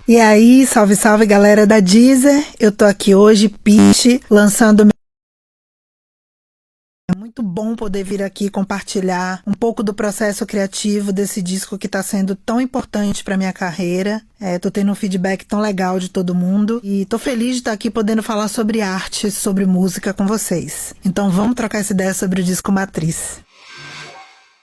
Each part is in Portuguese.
E aí, salve, salve galera da Deezer, eu tô aqui hoje, Pitch, lançando. É muito bom poder vir aqui compartilhar um pouco do processo criativo desse disco que tá sendo tão importante pra minha carreira. Tô tendo um feedback tão legal de todo mundo e tô feliz de estar aqui podendo falar sobre arte, sobre música com vocês. Então vamos trocar essa ideia sobre o disco Matriz.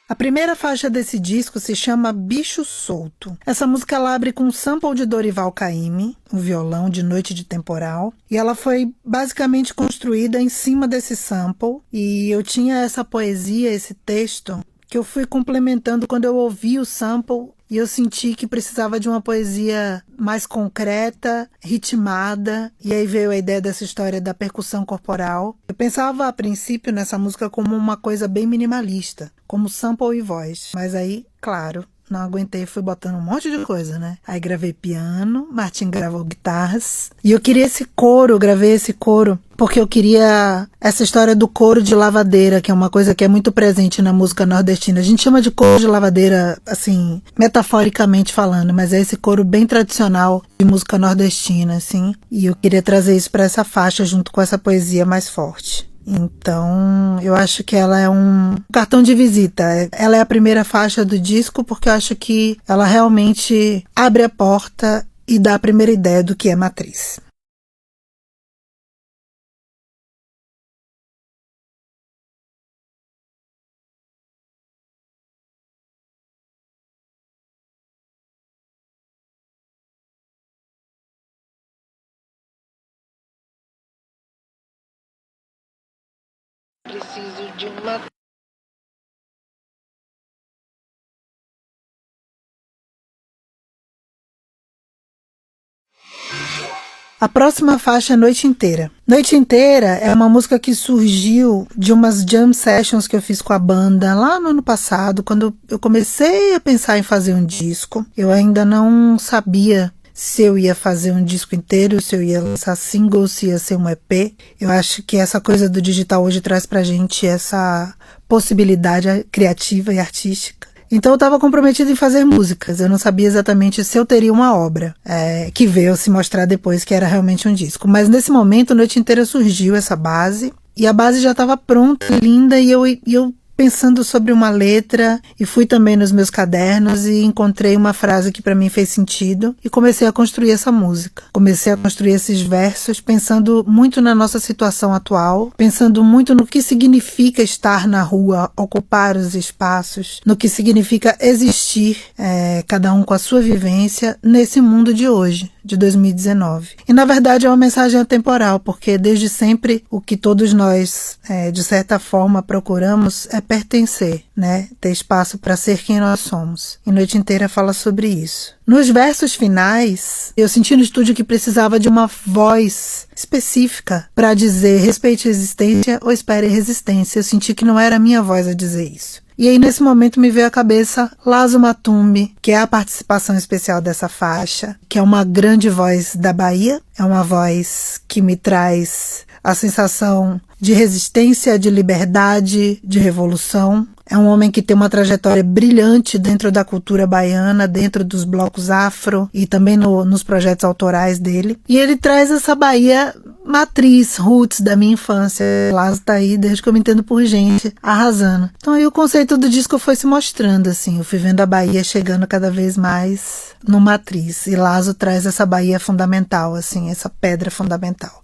A primeira faixa desse disco se chama Bicho Solto. Essa música ela abre com um sample de Dorival Caymmi, um violão de Noite de Temporal, e ela foi basicamente construída em cima desse sample, e eu tinha essa poesia, esse texto, que eu fui complementando quando eu ouvi o sample e eu senti que precisava de uma poesia mais concreta, ritmada, e aí veio a ideia dessa história da percussão corporal. Eu pensava a princípio nessa música como uma coisa bem minimalista, como sample e voz, mas aí, claro, não aguentei, fui botando um monte de coisa, né? Aí gravei piano, Martim gravou guitarras, e eu queria esse coro, eu gravei esse coro, porque eu queria essa história do coro de lavadeira, que é uma coisa que é muito presente na música nordestina. A gente chama de coro de lavadeira, assim, metaforicamente falando, mas é esse coro bem tradicional de música nordestina, assim, e eu queria trazer isso para essa faixa junto com essa poesia mais forte. Então, eu acho que ela é um cartão de visita. Ela é a primeira faixa do disco porque eu acho que ela realmente abre a porta e dá a primeira ideia do que é Matriz. Preciso de uma. A próxima faixa é Noite Inteira. Noite Inteira é uma música que surgiu de umas jam sessions que eu fiz com a banda lá no ano passado, quando eu comecei a pensar em fazer um disco. Eu ainda não sabia se eu ia fazer um disco inteiro, se eu ia lançar single, se ia ser um EP. Eu acho que essa coisa do digital hoje traz pra gente essa possibilidade criativa e artística. Então eu estava comprometida em fazer músicas, eu não sabia exatamente se eu teria uma obra, que veio se mostrar depois que era realmente um disco. Mas nesse momento, a Noite Inteira surgiu essa base, e a base já estava pronta, linda, e eu pensando sobre uma letra, e fui também nos meus cadernos e encontrei uma frase que para mim fez sentido e comecei a construir essa música. Comecei a construir esses versos pensando muito na nossa situação atual, pensando muito no que significa estar na rua, ocupar os espaços, no que significa existir, cada um com a sua vivência nesse mundo de hoje, de 2019. E na verdade é uma mensagem atemporal, porque desde sempre o que todos nós, de certa forma, procuramos é pertencer, né? Ter espaço para ser quem nós somos. E Noite Inteira fala sobre isso. Nos versos finais, eu senti no estúdio que precisava de uma voz específica para dizer respeite a existência ou espere resistência. Eu senti que não era a minha voz a dizer isso. E aí, nesse momento, me veio à cabeça Lazo Matumbi, que é a participação especial dessa faixa, que é uma grande voz da Bahia, é uma voz que me traz a sensação de resistência, de liberdade, de revolução. É um homem que tem uma trajetória brilhante dentro da cultura baiana, dentro dos blocos afro e também nos projetos autorais dele. E ele traz essa Bahia matriz, roots da minha infância. Lazo tá aí desde que eu me entendo por gente, arrasando. Então aí o conceito do disco foi se mostrando, assim. Eu fui vendo a Bahia chegando cada vez mais no matriz. E Lazo traz essa Bahia fundamental, assim, essa pedra fundamental.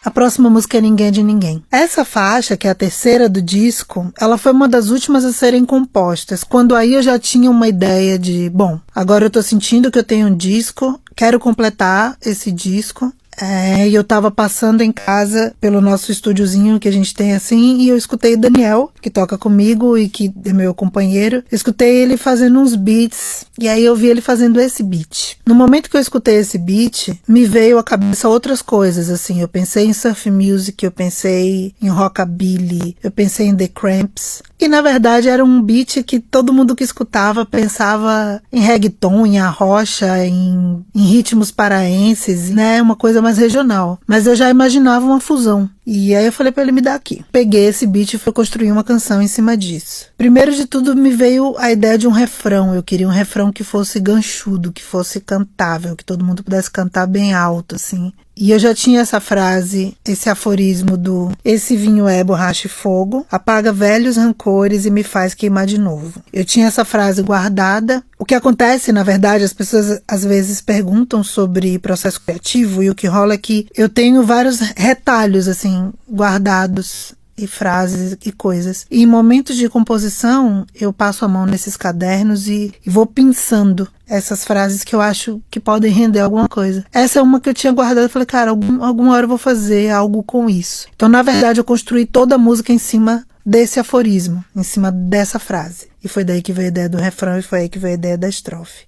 A próxima música é Ninguém é de Ninguém. Essa faixa, que é a terceira do disco, ela foi uma das últimas a serem compostas, quando aí eu já tinha uma ideia de, bom, agora eu tô sentindo que eu tenho um disco, quero completar esse disco, E eu tava passando em casa pelo nosso estúdiozinho que a gente tem assim, e eu escutei o Daniel, que toca comigo e que é meu companheiro. Eu escutei ele fazendo uns beats, e aí eu vi ele fazendo esse beat. No momento que eu escutei esse beat, me veio à cabeça outras coisas, assim. Eu pensei em surf music, eu pensei em rockabilly, eu pensei em The Cramps. E na verdade era um beat que todo mundo que escutava pensava em reggaeton, em arrocha, em ritmos paraenses, né? Uma coisa mais regional. Mas eu já imaginava uma fusão. E aí eu falei pra ele me dar aqui. Peguei esse beat e fui construir uma canção em cima disso. Primeiro de tudo me veio a ideia de um refrão. Eu queria um refrão que fosse ganchudo, que fosse cantável, que todo mundo pudesse cantar bem alto, assim. E eu já tinha essa frase, esse aforismo do esse vinho é borracha e fogo, apaga velhos rancores e me faz queimar de novo. Eu tinha essa frase guardada. O que acontece, na verdade, as pessoas às vezes perguntam sobre processo criativo e o que rola é que eu tenho vários retalhos, assim, guardados e frases e coisas. E em momentos de composição, eu passo a mão nesses cadernos e vou pensando essas frases que eu acho que podem render alguma coisa. Essa é uma que eu tinha guardado e falei, cara, alguma hora eu vou fazer algo com isso. Então, na verdade, eu construí toda a música em cima desse aforismo, em cima dessa frase. E foi daí que veio a ideia do refrão e foi aí que veio a ideia da estrofe.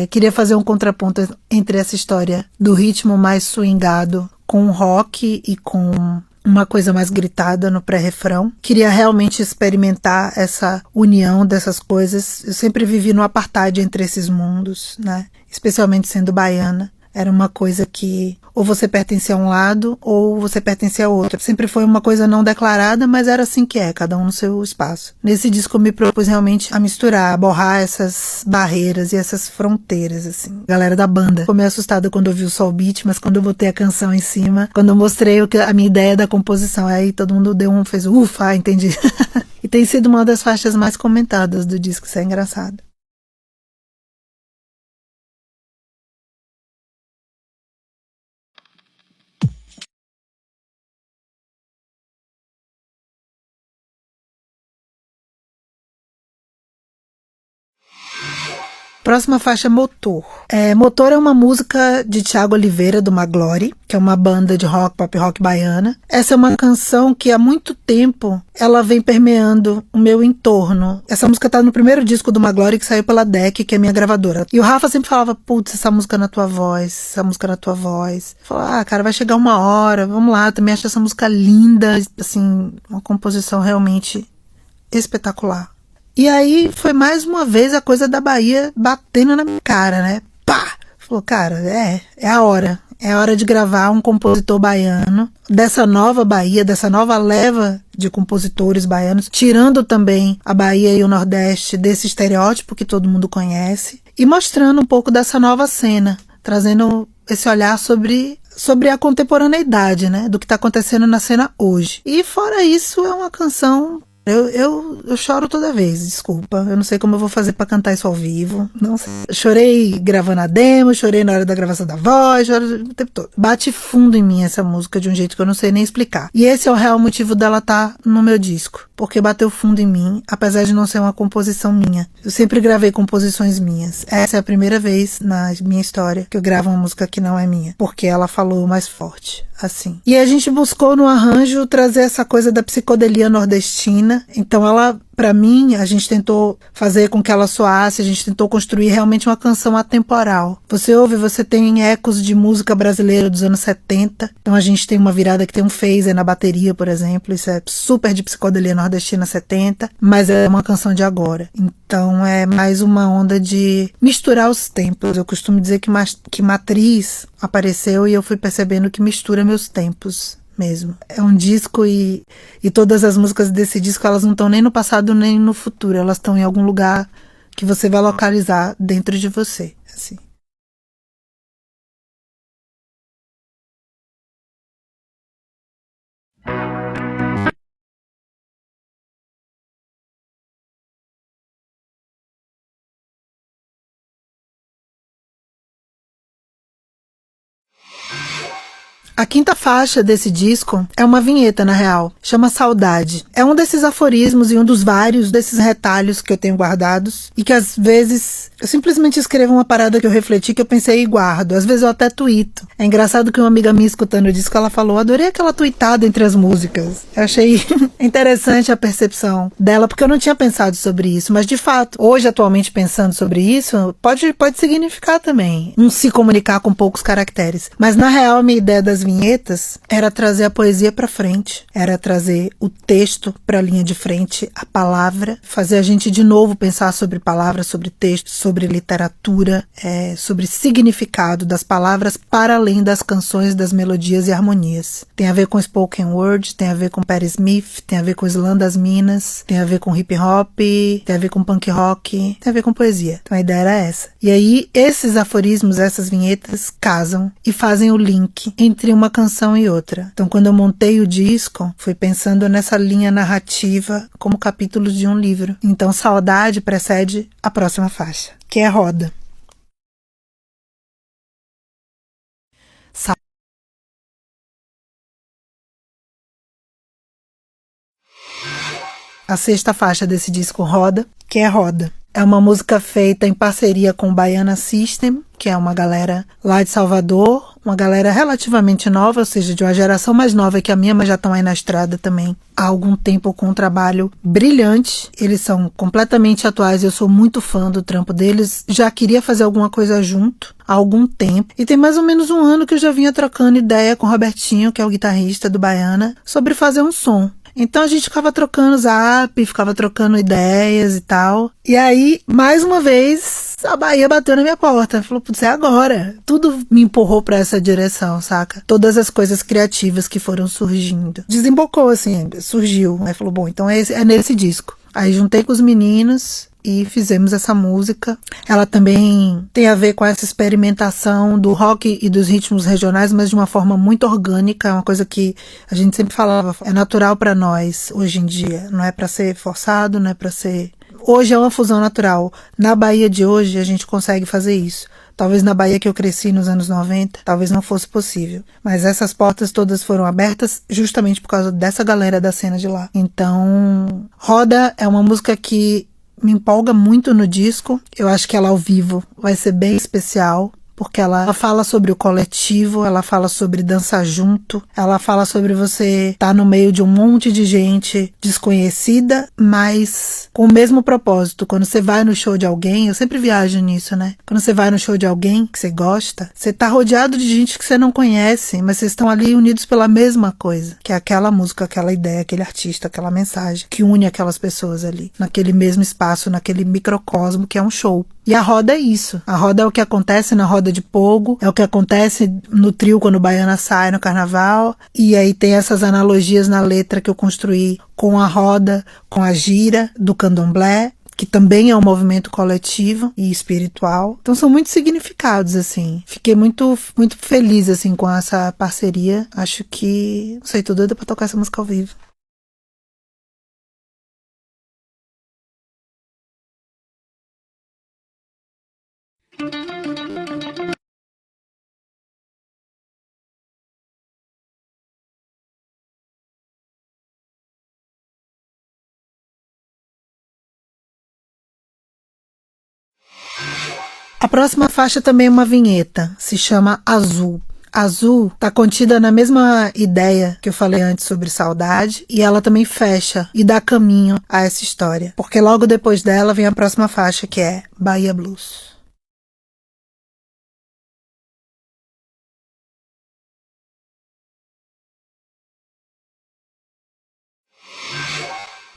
Queria fazer um contraponto entre essa história do ritmo mais swingado com rock e com uma coisa mais gritada no pré-refrão. Queria realmente experimentar essa união dessas coisas. Eu sempre vivi no apartheid entre esses mundos, né? Especialmente sendo baiana. Era uma coisa que ou você pertencia a um lado ou você pertencia a outro. Sempre foi uma coisa não declarada, mas era assim que é, cada um no seu espaço. Nesse disco eu me propus realmente a misturar, a borrar essas barreiras e essas fronteiras, assim. A galera da banda ficou meio assustada quando eu vi o Soul Beat, mas quando eu botei a canção em cima, quando eu mostrei a minha ideia da composição, aí todo mundo fez ufa, entendi. E tem sido uma das faixas mais comentadas do disco, isso é engraçado. Próxima faixa, Motor. Motor é uma música de Thiago Oliveira, do Maglore, que é uma banda de rock, pop rock baiana. Essa é uma canção que há muito tempo ela vem permeando o meu entorno. Essa música tá no primeiro disco do Maglore, que saiu pela DEC, que é minha gravadora. E o Rafa sempre falava, putz, essa música na tua voz, essa música na tua voz. Eu falava, cara, vai chegar uma hora, vamos lá, eu também acho essa música linda, assim, uma composição realmente espetacular. E aí foi mais uma vez a coisa da Bahia batendo na minha cara, né? Pá! Falou, cara, é a hora. É a hora de gravar um compositor baiano, dessa nova Bahia, dessa nova leva de compositores baianos, tirando também a Bahia e o Nordeste desse estereótipo que todo mundo conhece, e mostrando um pouco dessa nova cena, trazendo esse olhar sobre a contemporaneidade, né? Do que está acontecendo na cena hoje. E fora isso, é uma canção. Eu choro toda vez, desculpa. Eu não sei como eu vou fazer pra cantar isso ao vivo. Não sei. Eu chorei gravando a demo, chorei na hora da gravação da voz, choro o tempo todo. Bate fundo em mim essa música de um jeito que eu não sei nem explicar. E esse é o real motivo dela estar no meu disco. Porque bateu fundo em mim, apesar de não ser uma composição minha. Eu sempre gravei composições minhas. Essa é a primeira vez na minha história que eu gravo uma música que não é minha. Porque ela falou mais forte. Assim. E a gente buscou no arranjo trazer essa coisa da psicodelia nordestina. Então ela, pra mim, a gente tentou fazer com que ela soasse, a gente tentou construir realmente uma canção atemporal. Você ouve, você tem ecos de música brasileira dos anos 70. Então a gente tem uma virada que tem um phaser na bateria, por exemplo. Isso é super de psicodelia nordestina 70, mas é uma canção de agora. Então é mais uma onda de misturar os tempos. Eu costumo dizer que Matriz apareceu e eu fui percebendo que mistura meus tempos mesmo. É um disco e todas as músicas desse disco, elas não estão nem no passado nem no futuro. Elas estão em algum lugar que você vai localizar dentro de você, assim. A quinta faixa desse disco é uma vinheta, na real. Chama Saudade. É um desses aforismos e um dos vários desses retalhos que eu tenho guardados e que às vezes eu simplesmente escrevo uma parada que eu refleti, que eu pensei e guardo. Às vezes eu até tuito. É engraçado que uma amiga minha escutando o disco, ela falou: adorei aquela tuitada entre as músicas. Eu achei interessante a percepção dela, porque eu não tinha pensado sobre isso. Mas de fato, hoje atualmente pensando sobre isso, pode significar também um se comunicar com poucos caracteres. Mas na real, a minha ideia das vinhetas era trazer a poesia pra frente, era trazer o texto pra linha de frente, a palavra, fazer a gente de novo pensar sobre palavras, sobre texto, sobre literatura, sobre significado das palavras para além das canções, das melodias e harmonias. Tem a ver com spoken word, tem a ver com Patti Smith, tem a ver com Islã das Minas, tem a ver com hip hop, tem a ver com punk rock, tem a ver com poesia. Então a ideia era essa. E aí esses aforismos, essas vinhetas casam e fazem o link entre uma canção e outra. Então quando eu montei o disco, fui pensando nessa linha narrativa como capítulos de um livro. Então Saudade precede a próxima faixa, que é Roda. A sexta faixa desse disco, Roda, que é Roda. É uma música feita em parceria com o Baiana System, que é uma galera lá de Salvador, uma galera relativamente nova, ou seja, de uma geração mais nova que a minha, mas já estão aí na estrada também há algum tempo com um trabalho brilhante. Eles são completamente atuais, eu sou muito fã do trampo deles, já queria fazer alguma coisa junto há algum tempo. E tem mais ou menos um ano que eu já vinha trocando ideia com o Robertinho, que é o guitarrista do Baiana, sobre fazer um som. Então a gente ficava trocando zap, ficava trocando ideias e tal. E aí, mais uma vez, a Bahia bateu na minha porta. Falou: putz, é agora. Tudo me empurrou pra essa direção, saca? Todas as coisas criativas que foram surgindo. Desembocou, assim, surgiu. Aí falou: bom, então é nesse disco. Aí juntei com os meninos e fizemos essa música. Ela também tem a ver com essa experimentação do rock e dos ritmos regionais, mas de uma forma muito orgânica. É uma coisa que a gente sempre falava, é natural pra nós hoje em dia. Não é pra ser forçado, não é pra ser... Hoje é uma fusão natural. Na Bahia de hoje a gente consegue fazer isso. Talvez na Bahia que eu cresci nos anos 90, talvez não fosse possível. Mas essas portas todas foram abertas justamente por causa dessa galera da cena de lá. Então, Roda é uma música que me empolga muito no disco. Eu acho que ela ao vivo vai ser bem especial, porque ela fala sobre o coletivo, ela fala sobre dançar junto, ela fala sobre você estar no meio de um monte de gente desconhecida, mas com o mesmo propósito. Quando você vai no show de alguém, eu sempre viajo nisso, né? Quando você vai no show de alguém que você gosta, você tá rodeado de gente que você não conhece, mas vocês estão ali unidos pela mesma coisa, que é aquela música, aquela ideia, aquele artista, aquela mensagem que une aquelas pessoas ali, naquele mesmo espaço, naquele microcosmo que é um show. E a roda é isso. A roda é o que acontece na roda de pogo, é o que acontece no trio quando o Baiana sai no carnaval, e aí tem essas analogias na letra que eu construí com a roda, com a gira do candomblé, que também é um movimento coletivo e espiritual. Então são muitos significados, assim. Fiquei muito, muito feliz, assim, com essa parceria. Acho que... não sei, tô doida pra tocar essa música ao vivo. A próxima faixa também é uma vinheta, se chama Azul. Azul está contida na mesma ideia que eu falei antes sobre saudade, e ela também fecha e dá caminho a essa história, porque logo depois dela vem a próxima faixa, que é Bahia Blues.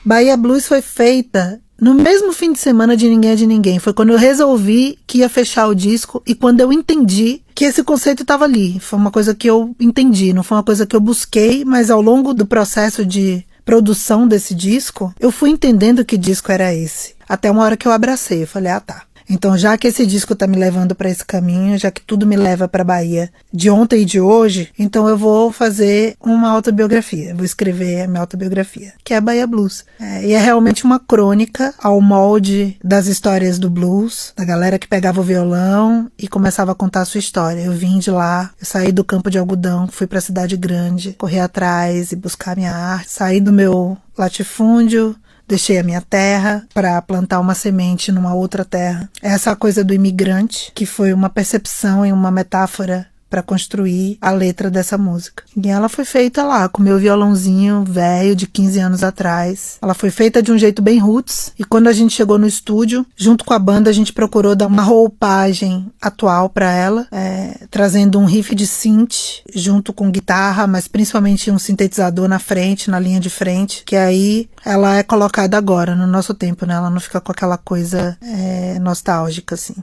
Bahia Blues foi feita no mesmo fim de semana de Ninguém é de Ninguém. Foi quando eu resolvi que ia fechar o disco e quando eu entendi que esse conceito estava ali. Foi uma coisa que eu entendi, não foi uma coisa que eu busquei, mas ao longo do processo de produção desse disco, eu fui entendendo que disco era esse. Até uma hora que eu abracei, eu falei: ah, tá. Então, já que esse disco tá me levando para esse caminho, já que tudo me leva para Bahia de ontem e de hoje, então eu vou fazer uma autobiografia, vou escrever a minha autobiografia, que é a Bahia Blues. E é realmente uma crônica ao molde das histórias do blues, da galera que pegava o violão e começava a contar a sua história. Eu vim de lá, eu saí do campo de algodão, fui pra cidade grande, corri atrás e buscar minha arte, saí do meu latifúndio, deixei a minha terra para plantar uma semente numa outra terra. Essa coisa do imigrante, que foi uma percepção e uma metáfora para construir a letra dessa música. E ela foi feita lá, com meu violãozinho velho de 15 anos atrás. Ela foi feita de um jeito bem roots, e quando a gente chegou no estúdio, junto com a banda, a gente procurou dar uma roupagem atual para ela, trazendo um riff de synth junto com guitarra, mas principalmente um sintetizador na frente, na linha de frente, que aí ela é colocada agora, no nosso tempo, né? Ela não fica com aquela coisa nostálgica, assim.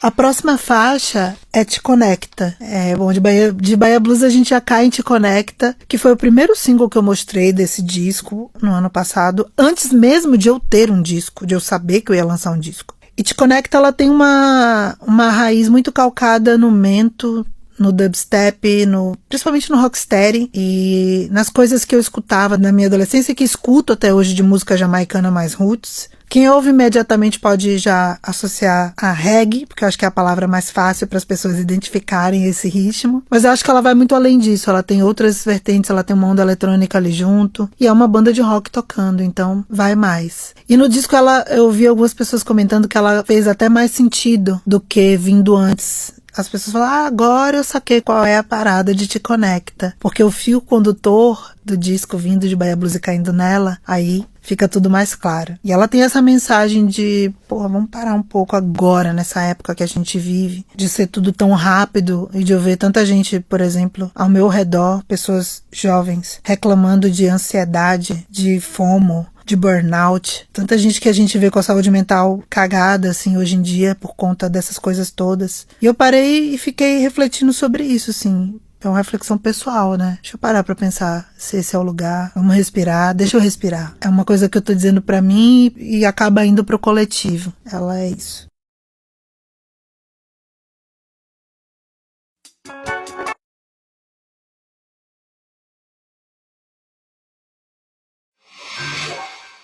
A próxima faixa é Te Conecta. Bom, de Bahia Blues a gente já cai em Te Conecta, que foi o primeiro single que eu mostrei desse disco no ano passado, antes mesmo de eu ter um disco, de eu saber que eu ia lançar um disco. E Te Conecta, ela tem uma raiz muito calcada no mento, no dubstep, principalmente no rocksteady e nas coisas que eu escutava na minha adolescência e que escuto até hoje de música jamaicana mais roots. Quem ouve imediatamente pode já associar a reggae, porque eu acho que é a palavra mais fácil para as pessoas identificarem esse ritmo. Mas eu acho que ela vai muito além disso, ela tem outras vertentes, ela tem uma onda eletrônica ali junto, e é uma banda de rock tocando, então vai mais. E no disco eu vi algumas pessoas comentando que ela fez até mais sentido do que vindo antes. As pessoas falam, agora eu saquei qual é a parada de Te Conecta. Porque o fio condutor do disco vindo de Bahia Blues e caindo nela, aí fica tudo mais claro. E ela tem essa mensagem de, vamos parar um pouco agora, nessa época que a gente vive, de ser tudo tão rápido e de eu ver tanta gente, por exemplo, ao meu redor, pessoas jovens, reclamando de ansiedade, de FOMO, de burnout, tanta gente que a gente vê com a saúde mental cagada, assim, hoje em dia, por conta dessas coisas todas. E eu parei e fiquei refletindo sobre isso, assim. É uma reflexão pessoal, né? Deixa eu parar pra pensar se esse é o lugar. Vamos respirar, deixa eu respirar. É uma coisa que eu tô dizendo pra mim e acaba indo pro coletivo. Ela é isso.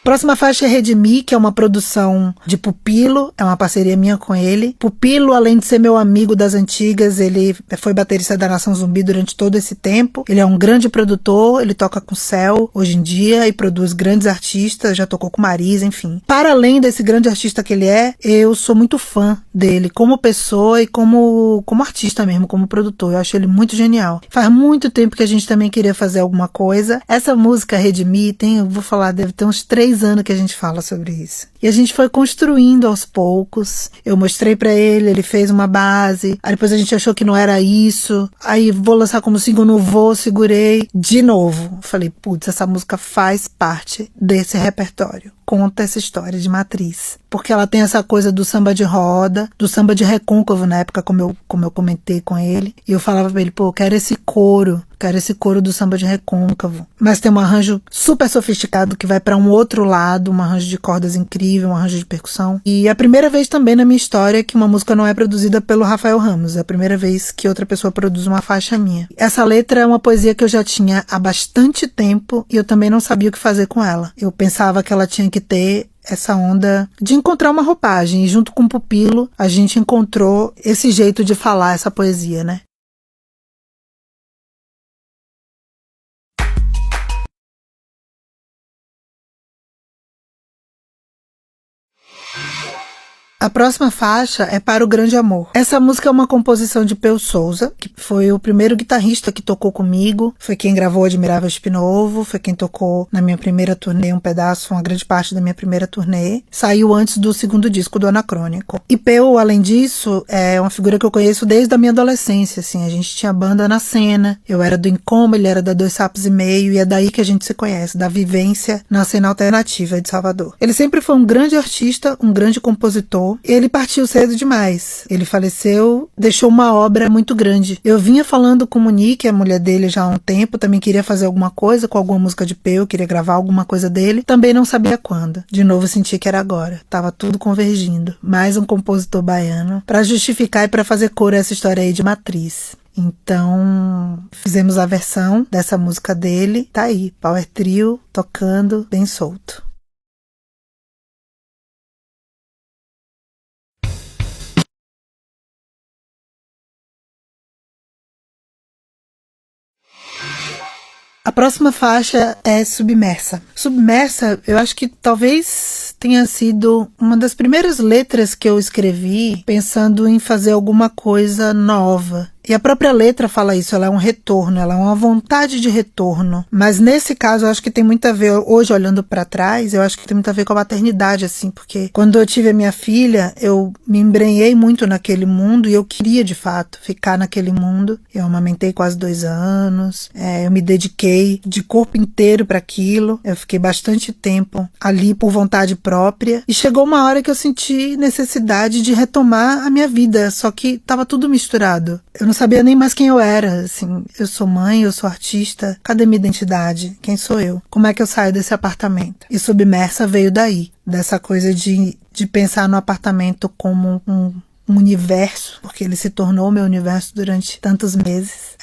Próxima faixa é Redimi, que é uma produção de Pupilo, é uma parceria minha com ele. Pupilo, além de ser meu amigo das antigas, ele foi baterista da Nação Zumbi durante todo esse tempo. Ele é um grande produtor, ele toca com Céu hoje em dia e produz grandes artistas, já tocou com Marisa, enfim. Para além desse grande artista que ele é, eu sou muito fã dele como pessoa e como artista mesmo, como produtor. Eu acho ele muito genial. Faz muito tempo que a gente também queria fazer alguma coisa. Essa música Redimi eu vou falar, deve ter uns 3 anos que a gente fala sobre isso. E a gente foi construindo aos poucos. Eu mostrei pra ele, ele fez uma base. Aí depois a gente achou que não era isso. Aí vou lançar como single, não vou, segurei. De novo. Falei, putz, essa música faz parte desse repertório. Conta essa história de matriz. Porque ela tem essa coisa do samba de roda, do samba de recôncavo na época, como eu comentei com ele. E eu falava pra ele, eu quero esse coro do samba de recôncavo. Mas tem um arranjo super sofisticado que vai pra um outro lado, um arranjo de cordas incrível, um arranjo de percussão. E é a primeira vez também na minha história que uma música não é produzida pelo Rafael Ramos. É a primeira vez que outra pessoa produz uma faixa minha. Essa letra é uma poesia que eu já tinha há bastante tempo e eu também não sabia o que fazer com ela. Eu pensava que ela tinha que ter essa onda de encontrar uma roupagem. E junto com o Pupilo, a gente encontrou esse jeito de falar essa poesia, né? A próxima faixa é Para o Grande Amor. Essa música é uma composição de Peu Souza, que foi o primeiro guitarrista que tocou comigo, foi quem gravou Admirável Chip Novo, foi quem tocou na minha primeira turnê, uma grande parte da minha primeira turnê. Saiu antes do segundo disco do Anacrônico. E Peu, além disso, é uma figura que eu conheço desde a minha adolescência, assim, a gente tinha banda na cena, eu era do Incoma, ele era da Dois Sapos e Meio, e é daí que a gente se conhece, da vivência na cena alternativa de Salvador. Ele sempre foi um grande artista, um grande compositor, faleceu. Ele partiu cedo demais. Ele faleceu, deixou uma obra muito grande. Eu vinha falando com Monique, a mulher dele, já há um tempo, também queria fazer alguma coisa com alguma música de Peu, queria gravar alguma coisa dele, também não sabia quando. De novo senti que era agora. Tava tudo convergindo. Mais um compositor baiano para justificar e para fazer cor essa história aí de Matriz. Então, fizemos a versão dessa música dele. Tá aí, Power Trio tocando bem solto. A próxima faixa é Submersa. Submersa, eu acho que talvez tenha sido uma das primeiras letras que eu escrevi pensando em fazer alguma coisa nova. E a própria letra fala isso, ela é um retorno, ela é uma vontade de retorno. Mas nesse caso, eu acho que tem muito a ver, hoje olhando pra trás, eu acho que tem muito a ver com a maternidade, assim, porque quando eu tive a minha filha, eu me embrenhei muito naquele mundo e eu queria, de fato, ficar naquele mundo. Eu amamentei quase 2 anos, eu me dediquei de corpo inteiro para aquilo, eu fiquei bastante tempo ali por vontade própria e chegou uma hora que eu senti necessidade de retomar a minha vida, só que tava tudo misturado. Eu não sabia nem mais quem eu era, assim, eu sou mãe, eu sou artista, cadê minha identidade? Quem sou eu? Como é que eu saio desse apartamento? E Submersa veio daí, dessa coisa de pensar no apartamento como um universo, porque ele se tornou meu universo durante tantos meses,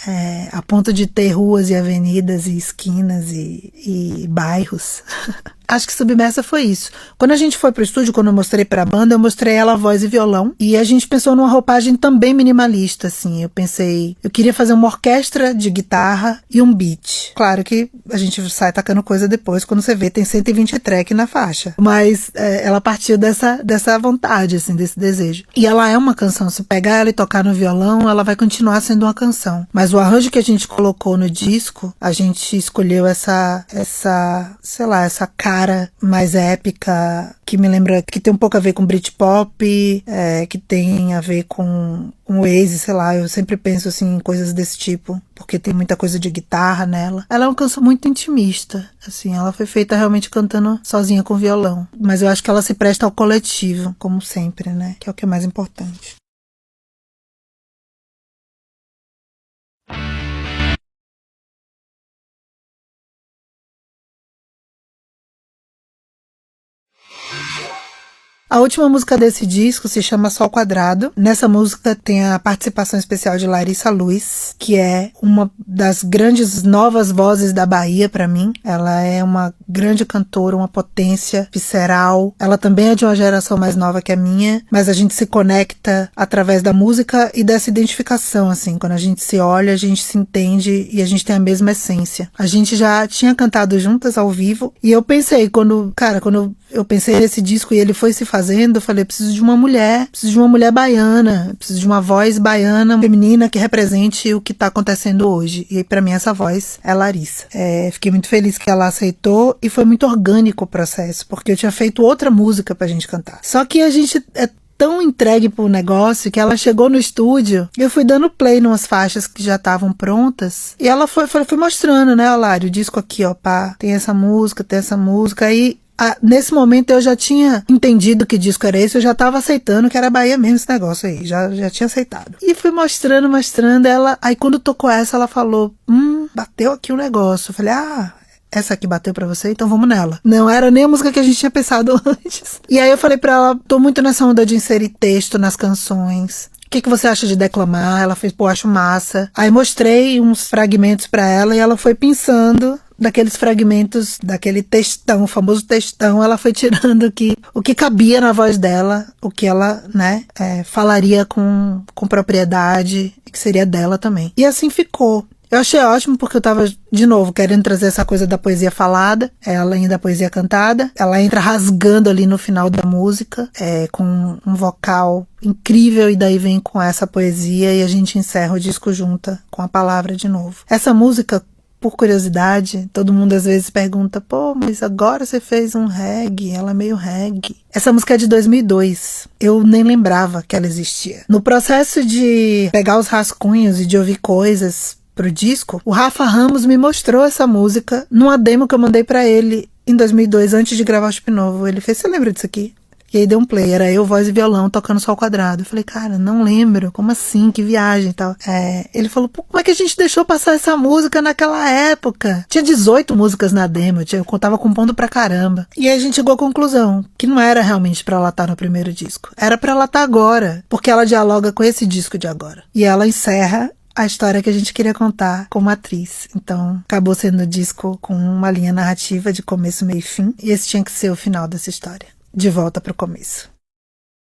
a ponto de ter ruas e avenidas e esquinas e bairros. Acho que Submersa foi isso. Quando a gente foi pro estúdio, quando eu mostrei pra banda, eu mostrei ela voz e violão, e a gente pensou numa roupagem também minimalista, assim. Eu queria fazer uma orquestra de guitarra e um beat. Claro que a gente sai tacando coisa depois, quando você vê, tem 120 track na faixa. Mas ela partiu dessa vontade, assim, desse desejo. E ela é uma canção, se pegar ela e tocar no violão, ela vai continuar sendo uma canção. Mas o arranjo que a gente colocou no disco, a gente escolheu essa cara mais épica, que me lembra, que tem um pouco a ver com Britpop, que tem a ver com Oasis, sei lá, eu sempre penso assim em coisas desse tipo, porque tem muita coisa de guitarra nela. Ela é uma canção muito intimista, assim, ela foi feita realmente cantando sozinha com violão, mas eu acho que ela se presta ao coletivo, como sempre, né, que é o que é mais importante. A última música desse disco se chama Sol Quadrado. Nessa música tem a participação especial de Larissa Luz, que é uma das grandes novas vozes da Bahia pra mim. Ela é uma grande cantora, uma potência visceral. Ela também é de uma geração mais nova que a minha, mas a gente se conecta através da música e dessa identificação, assim. Quando a gente se olha, a gente se entende e a gente tem a mesma essência. A gente já tinha cantado juntas ao vivo e eu pensei, quando eu pensei nesse disco e ele foi se fazendo, eu falei, preciso de uma mulher baiana, preciso de uma voz baiana, feminina, que represente o que tá acontecendo hoje. E pra mim essa voz é Larissa. Fiquei muito feliz que ela aceitou e foi muito orgânico o processo, porque eu tinha feito outra música pra gente cantar. Só que a gente tão entregue pro negócio que ela chegou no estúdio e eu fui dando play numas faixas que já estavam prontas e ela foi mostrando, né, Lari, o disco aqui, ó, pá, tem essa música, aí nesse momento eu já tinha entendido que disco era esse, eu já tava aceitando que era Bahia mesmo esse negócio aí, já tinha aceitado. E fui mostrando, ela, aí quando tocou essa, ela falou, bateu aqui o negócio. Eu falei, essa aqui bateu pra você, então vamos nela. Não era nem a música que a gente tinha pensado antes. E aí eu falei pra ela, tô muito nessa onda de inserir texto nas canções. O que você acha de declamar? Ela fez, acho massa. Aí mostrei uns fragmentos pra ela e ela foi pensando daqueles fragmentos, daquele textão, o famoso textão, ela foi tirando o que cabia na voz dela, o que ela, né, falaria com propriedade, que seria dela também. E assim ficou. Eu achei ótimo porque eu tava, de novo, querendo trazer essa coisa da poesia falada, além da poesia cantada. Ela entra rasgando ali no final da música, com um vocal incrível, e daí vem com essa poesia e a gente encerra o disco junta com a palavra de novo. Essa música, por curiosidade, todo mundo às vezes pergunta, mas agora você fez um reggae, ela é meio reggae. Essa música é de 2002, eu nem lembrava que ela existia. No processo de pegar os rascunhos e de ouvir coisas pro disco, o Rafa Ramos me mostrou essa música numa demo que eu mandei pra ele em 2002, antes de gravar o Chip Novo. Ele fez, você lembra disso aqui? E aí deu um play, era eu, voz e violão, tocando só ao quadrado. Eu falei, cara, não lembro, como assim, que viagem e tal. Ele falou, pô, como é que a gente deixou passar essa música naquela época? Tinha 18 músicas na demo, eu tava compondo pra caramba. E aí a gente chegou à conclusão, que não era realmente pra ela estar no primeiro disco. Era pra ela estar agora, porque ela dialoga com esse disco de agora. E ela encerra a história que a gente queria contar como atriz. Então, acabou sendo um disco com uma linha narrativa de começo, meio e fim. E esse tinha que ser o final dessa história. De volta pro começo.